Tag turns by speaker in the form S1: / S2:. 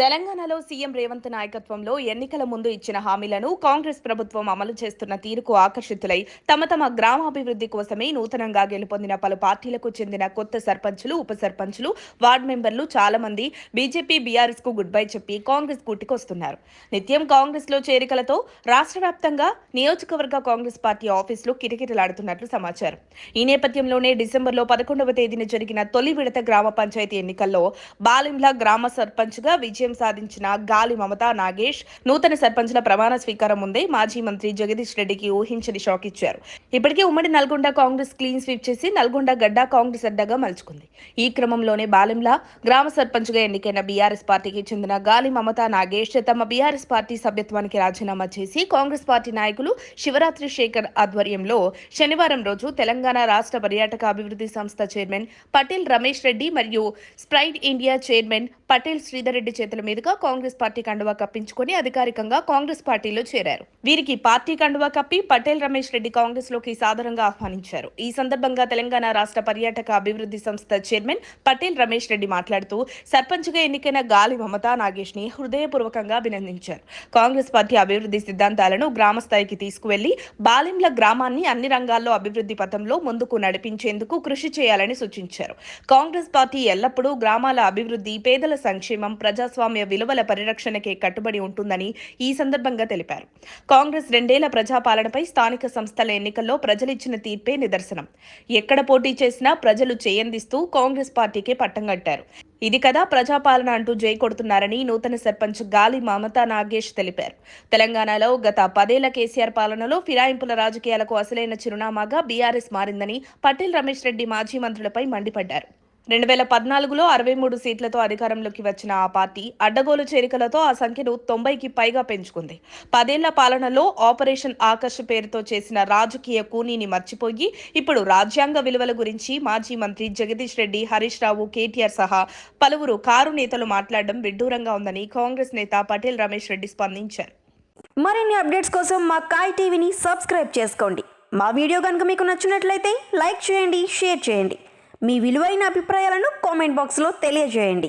S1: తెలంగాణలో సీఎం రేవంత్ నాయకత్వంలో ఎన్నికల ముందు ఇచ్చిన హామీలను కాంగ్రెస్ ప్రభుత్వం అమలు చేస్తున్న తీరుకు ఆకర్షితులై తమ గ్రామాభివృద్ధి కోసమే నూతనంగా గెలుపొందిన పలు పార్టీలకు చెందిన కొత్త సర్పంచులు, ఉప సర్పంచులు, వార్డు మెంబర్లు చాలా మంది బీజేపీ, బీఆర్ఎస్ కు గుడ్ బై చెప్పి కాంగ్రెస్ కూటికొస్తున్నారు. నిత్యం కాంగ్రెస్ లో చేరికలతో రాష్ట్ర వ్యాప్తంగా నియోజకవర్గ కాంగ్రెస్ పార్టీ ఆఫీసులు కిటకిటలాడుతున్నట్లు సమాచారం. ఈ నేపథ్యంలోనే డిసెంబర్లో 11వ తేదీన జరిగిన తొలి విడత గ్రామ పంచాయతీ ఎన్నికల్లో బాలింల గ్రామ సర్పంచ్గా విజయం సాధించిన గాలి మమతా నాగేష్ నూతన సర్పంచ్ల ప్రమాణ స్వీకారం ముందే మాజీ మంత్రి జగదీష్ రెడ్డికి ఊహించని షాక్ ఇచ్చారు. ఇప్పటికే ఉమ్మడి నల్గొండ కాంగ్రెస్ క్లీన్ స్వీప్ చేసి నల్గొండ గడ్డ కాంగ్రెస్ అడ్డగా మలుచుకుంది. ఈ క్రమంలోనే బాలింల గ్రామ సర్పంచ్గా ఎన్నికైన బీఆర్ఎస్ పార్టీకి చెందిన గాలి మమతా నాగేష్ తమ బీఆర్ఎస్ పార్టీ సభ్యత్వానికి రాజీనామా చేసి కాంగ్రెస్ పార్టీ నాయకులు శివరాత్రి శేఖర్ ఆధ్వర్యంలో శనివారం రోజు తెలంగాణ రాష్ట్ర పర్యాటక అభివృద్ధి సంస్థ చైర్మన్ పటేల్ రమేష్ రెడ్డి మరియు Sprite India chairman Patel Sridhar Reddy చేతుల మీదుగా కాంగ్రెస్ పార్టీ కండువా కప్పించుకుని అధికారికంగా కాంగ్రెస్ పార్టీలో చేరారు. వీరికి పార్టీ కండువా కప్పి పటేల్ రమేష్ రెడ్డి కాంగ్రెస్ లోకి సాదరంగా ఆహ్వానించారు. ఈ సందర్భంగా తెలంగాణ రాష్ట్ర పర్యాటక అభివృద్ధి సంస్థ చైర్మన్ పటేల్ రమేష్ రెడ్డి మాట్లాడుతూ సర్పంచ్గా ఎన్నికైన గాలి మమతా నాగేష్ ని హృదయపూర్వకంగా అభినందించారు. కాంగ్రెస్ పార్టీ అభివృద్ధి సిద్ధాంతాలను గ్రామ స్థాయికి తీసుకువెళ్లి బాలింల గ్రామాన్ని అన్ని రంగాల్లో అభివృద్ధి పథంలో ముందుకు నడిపించేందుకు కృషి చేయాలని సూచించారు. కాంగ్రెస్ పార్టీ ఎల్లప్పుడూ గ్రామాల అభివృద్ధి, పేదల సంక్షేమం, ప్రజాస్వామ్య విలువల పరిరక్షణకే కట్టుబడి ఉంటుందని ఈ సందర్భంగా తెలిపారు. కాంగ్రెస్ 2 ఏళ్ల ప్రజాపాలనపై స్థానిక సంస్థల ఎన్నికల్లో ప్రజలిచ్చిన తీర్పే నిదర్శనం. ఎక్కడ పోటీ చేసినా ప్రజలు చేయందిస్తూ కాంగ్రెస్ పార్టీకే పట్టం కట్టారు. ఇది కదా ప్రజాపాలన అంటూ జై కొడుతున్నారని నూతన సర్పంచ్ గాలి మమతా నాగేష్ తెలిపారు. తెలంగాణలో గత 10 ఏళ్ల కేసీఆర్ పాలనలో ఫిరాయింపుల రాజకీయాలకు అసలైన చిరునామాగా బీఆర్ఎస్ మారిందని పటేల్ రమేష్ రెడ్డి మాజీ మంత్రులపై మండిపడ్డారు. 2014లో 63 సీట్లతో అధికారంలోకి వచ్చిన ఆ పార్టీ అడ్డగోలు చేరికలతో ఆ సంఖ్యను 90కి పైగా పెంచుకుంది. 10 ఏళ్ల పాలనలో ఆపరేషన్ ఆకర్ష్ పేరుతో చేసిన రాజకీయ కూనీని మర్చిపోయి ఇప్పుడు రాజ్యాంగ విలువల గురించి మాజీ మంత్రి జగదీష్ రెడ్డి, హరీష్ రావు, కేటీఆర్ సహా పలువురు కారు నేతలు మాట్లాడడం విడ్డూరంగా ఉందని కాంగ్రెస్ నేత పటేల్ రమేష్ రెడ్డి స్పందించారు.
S2: మరిన్ని అప్డేట్స్ కోసం మా కాయ్ టీవీని సబ్స్క్రైబ్ చేసుకోండి. మా వీడియో కనుక మీకు నచ్చినట్లయితే లైక్ చేయండి, షేర్ చేయండి. మీ విలువైన అభిప్రాయాలను కామెంట్ బాక్స్లో తెలియజేయండి.